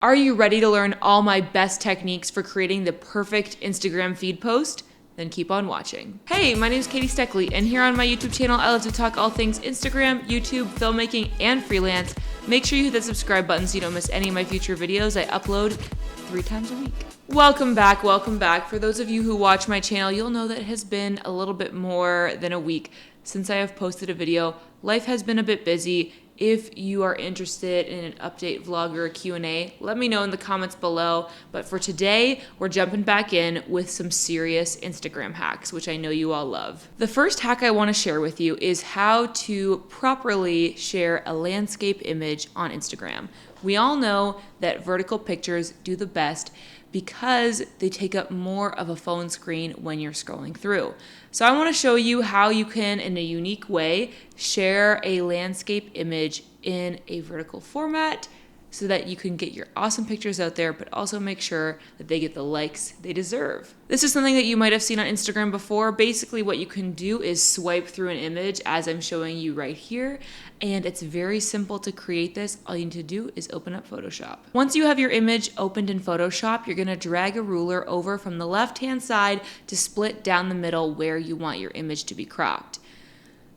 Are you ready to learn all my best techniques for creating the perfect Instagram feed post? Then keep on watching. Hey, my name is Katie Steckly, and here on my YouTube channel, I love to talk all things Instagram, YouTube, filmmaking, and freelance. Make sure you hit that subscribe button so you don't miss any of my future videos. I upload 3 times a week. Welcome back, welcome back. For those of you who watch my channel, you'll know that it has been a little bit more than a week since I have posted a video. Life has been a bit busy. If you are interested in an update vlog or a Q&A, let me know in the comments below. But for today, we're jumping back in with some serious Instagram hacks, which I know you all love. The first hack I want to share with you is how to properly share a landscape image on Instagram. We all know that vertical pictures do the best because they take up more of a phone screen when you're scrolling through. So I want to show you how you can, in a unique way, share a landscape image in a vertical format so that you can get your awesome pictures out there, but also make sure that they get the likes they deserve. This is something that you might have seen on Instagram before. Basically, what you can do is swipe through an image as I'm showing you right here, and it's very simple to create this. All you need to do is open up Photoshop. Once you have your image opened in Photoshop, you're gonna drag a ruler over from the left-hand side to split down the middle where you want your image to be cropped.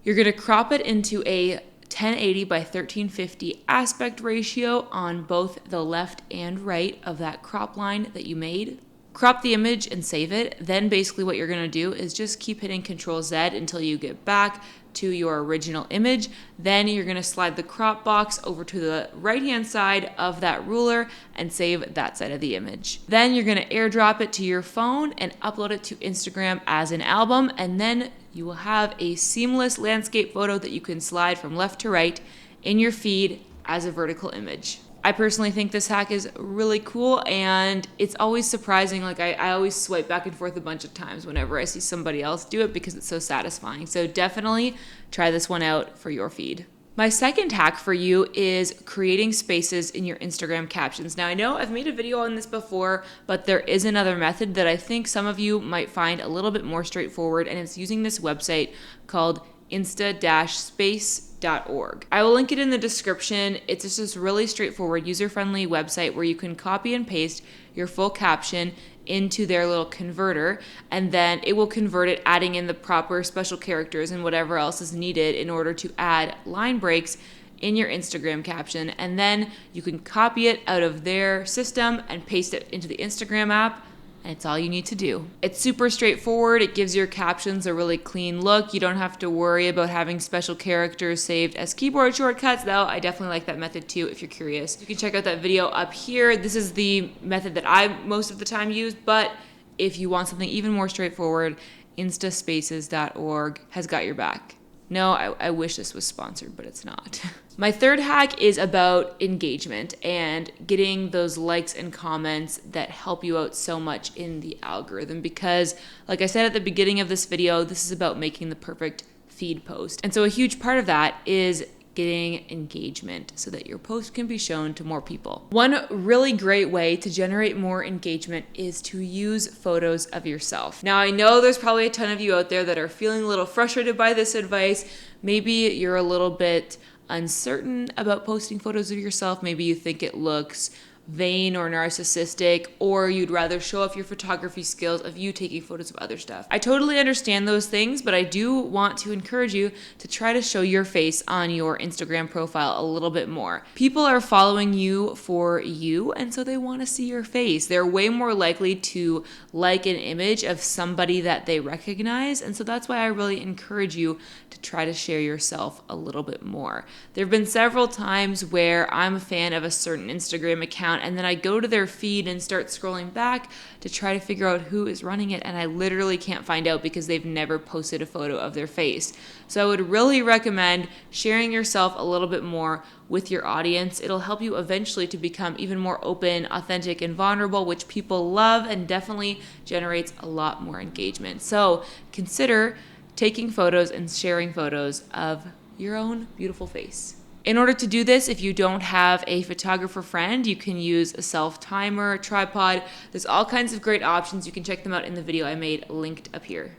You're gonna crop it into a 1080 by 1350 aspect ratio on both the left and right of that crop line that you made. Crop the image and save it. Then basically what you're gonna do is just keep hitting Control Z until you get back to your original image. Then you're gonna slide the crop box over to the right-hand side of that ruler and save that side of the image. Then you're gonna airdrop it to your phone and upload it to Instagram as an album, and then you will have a seamless landscape photo that you can slide from left to right in your feed as a vertical image. I personally think this hack is really cool, and it's always surprising. Like I always swipe back and forth a bunch of times whenever I see somebody else do it because it's so satisfying. So definitely try this one out for your feed. My second hack for you is creating spaces in your Instagram captions. Now I know I've made a video on this before, but there is another method that I think some of you might find a little bit more straightforward, and it's using this website called insta-space.org. I will link it in the description. It's just this really straightforward, user-friendly website where you can copy and paste your full caption into their little converter, and then it will convert it, adding in the proper special characters and whatever else is needed in order to add line breaks in your Instagram caption. And then you can copy it out of their system and paste it into the Instagram app, and it's all you need to do. It's super straightforward. It gives your captions a really clean look. You don't have to worry about having special characters saved as keyboard shortcuts, though I definitely like that method too if you're curious. You can check out that video up here. This is the method that I most of the time use, but if you want something even more straightforward, instaspaces.org has got your back. No, I wish this was sponsored, but it's not. My third hack is about engagement and getting those likes and comments that help you out so much in the algorithm, because like I said at the beginning of this video, this is about making the perfect feed post. And so a huge part of that is getting engagement so that your post can be shown to more people. One really great way to generate more engagement is to use photos of yourself. Now, I know there's probably a ton of you out there that are feeling a little frustrated by this advice. Maybe you're a little bit uncertain about posting photos of yourself. Maybe you think it looks vain or narcissistic, or you'd rather show off your photography skills of you taking photos of other stuff. I totally understand those things, but I do want to encourage you to try to show your face on your Instagram profile a little bit more. People are following you for you, and so they want to see your face. They're way more likely to like an image of somebody that they recognize, and so that's why I really encourage you to try to share yourself a little bit more. There have been several times where I'm a fan of a certain Instagram account, and then I go to their feed and start scrolling back to try to figure out who is running it, and I literally can't find out because they've never posted a photo of their face. So I would really recommend sharing yourself a little bit more with your audience. It'll help you eventually to become even more open, authentic, and vulnerable, which people love and definitely generates a lot more engagement. So consider taking photos and sharing photos of your own beautiful face. In order to do this, if you don't have a photographer friend, you can use a self-timer, tripod. There's all kinds of great options. You can check them out in the video I made linked up here.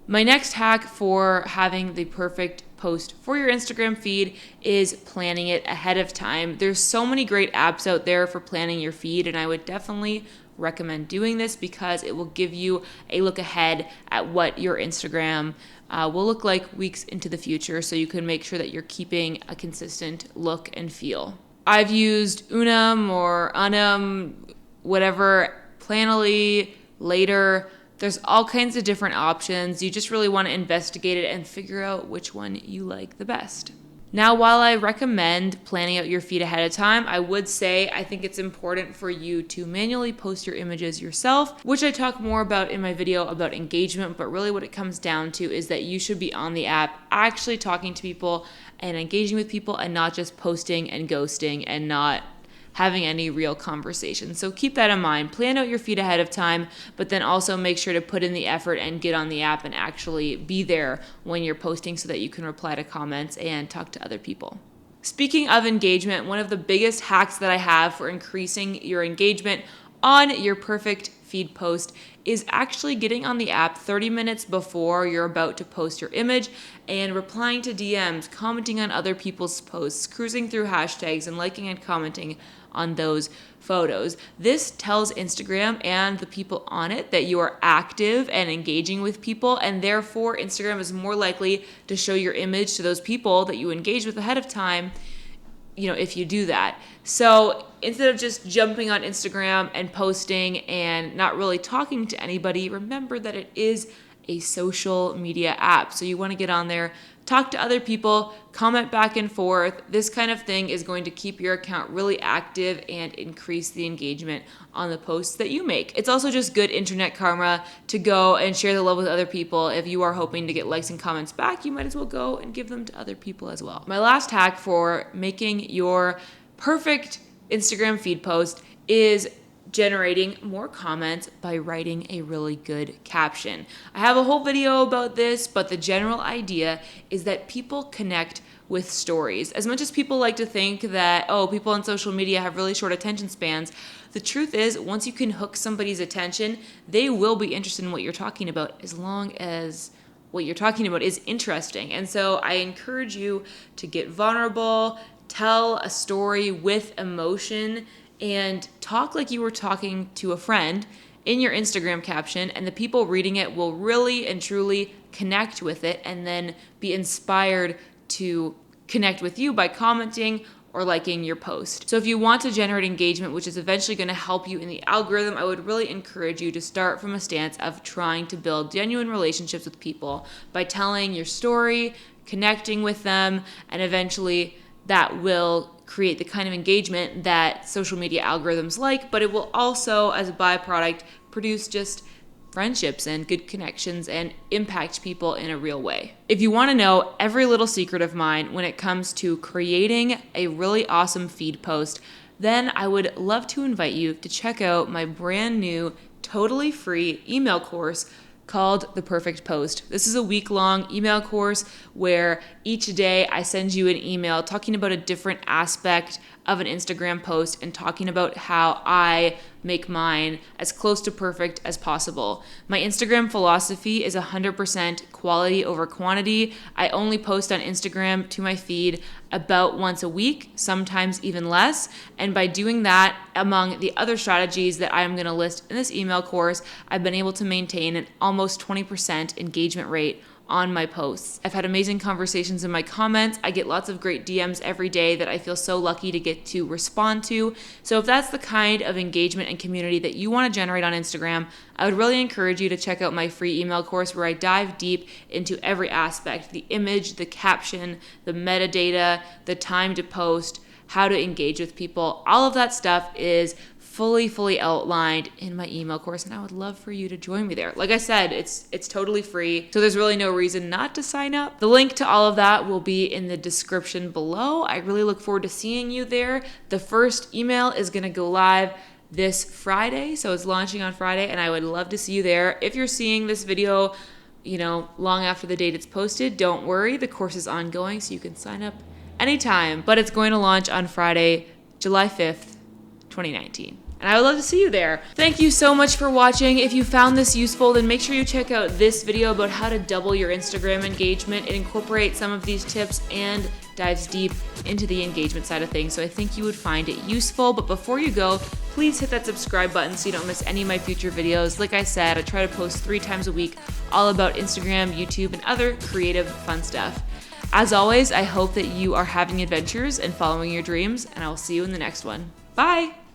My next hack for having the perfect post for your Instagram feed is planning it ahead of time. There's so many great apps out there for planning your feed, and I would definitely recommend doing this because it will give you a look ahead at what your Instagram will look like weeks into the future, so you can make sure that you're keeping a consistent look and feel. I've used Unum or Unum, whatever, Planoly, Later. There's all kinds of different options. You just really want to investigate it and figure out which one you like the best. Now, while I recommend planning out your feed ahead of time, I would say I think it's important for you to manually post your images yourself, which I talk more about in my video about engagement, but really what it comes down to is that you should be on the app actually talking to people and engaging with people and not just posting and ghosting and not having any real conversation. So keep that in mind. Plan out your feed ahead of time, but then also make sure to put in the effort and get on the app and actually be there when you're posting so that you can reply to comments and talk to other people. Speaking of engagement, one of the biggest hacks that I have for increasing your engagement on your perfect feed post is actually getting on the app 30 minutes before you're about to post your image and replying to DMs, commenting on other people's posts, cruising through hashtags, and liking and commenting on those photos. This tells Instagram and the people on it that you are active and engaging with people, and therefore Instagram is more likely to show your image to those people that you engage with ahead of time, if you do that. So instead of just jumping on Instagram and posting and not really talking to anybody, remember that it is a social media app. So you want to get on there, talk to other people, comment back and forth. This kind of thing is going to keep your account really active and increase the engagement on the posts that you make. It's also just good internet karma to go and share the love with other people. If you are hoping to get likes and comments back, you might as well go and give them to other people as well. My last hack for making your perfect Instagram feed post is generating more comments by writing a really good caption. I have a whole video about this, but the general idea is that people connect with stories. As much as people like to think that, people on social media have really short attention spans, the truth is, once you can hook somebody's attention, they will be interested in what you're talking about as long as what you're talking about is interesting. And so I encourage you to get vulnerable, tell a story with emotion, and talk like you were talking to a friend in your Instagram caption, and the people reading it will really and truly connect with it and then be inspired to connect with you by commenting or liking your post. So if you want to generate engagement, which is eventually going to help you in the algorithm, I would really encourage you to start from a stance of trying to build genuine relationships with people by telling your story, connecting with them, and eventually that will create the kind of engagement that social media algorithms like, but it will also, as a byproduct, produce just friendships and good connections and impact people in a real way. If you want to know every little secret of mine when it comes to creating a really awesome feed post, then I would love to invite you to check out my brand new, totally free email course called The Perfect Post. This is a week-long email course where each day I send you an email talking about a different aspect of an Instagram post and talking about how I make mine as close to perfect as possible. My Instagram philosophy is 100% quality over quantity. I only post on Instagram to my feed about once a week, sometimes even less. And by doing that, among the other strategies that I'm going to list in this email course, I've been able to maintain an almost 20% engagement rate on my posts. I've had amazing conversations in my comments. I get lots of great DMs every day that I feel so lucky to get to respond to. So if that's the kind of engagement and community that you want to generate on Instagram, I would really encourage you to check out my free email course where I dive deep into every aspect: the image, the caption, the metadata, the time to post, how to engage with people. All of that stuff is fully outlined in my email course, and I would love for you to join me there. Like I said, it's totally free, so there's really no reason not to sign up. The link to all of that will be in the description below. I really look forward to seeing you there. The first email is going to go live this Friday, so it's launching on Friday, and I would love to see you there. If you're seeing this video, long after the date it's posted, don't worry, the course is ongoing, so you can sign up anytime, but it's going to launch on Friday, July 5th, 2019. And I would love to see you there. Thank you so much for watching. If you found this useful, then make sure you check out this video about how to double your Instagram engagement. It incorporates some of these tips and dives deep into the engagement side of things. So I think you would find it useful. But before you go, please hit that subscribe button so you don't miss any of my future videos. Like I said, I try to post 3 times a week all about Instagram, YouTube, and other creative fun stuff. As always, I hope that you are having adventures and following your dreams, and I will see you in the next one. Bye!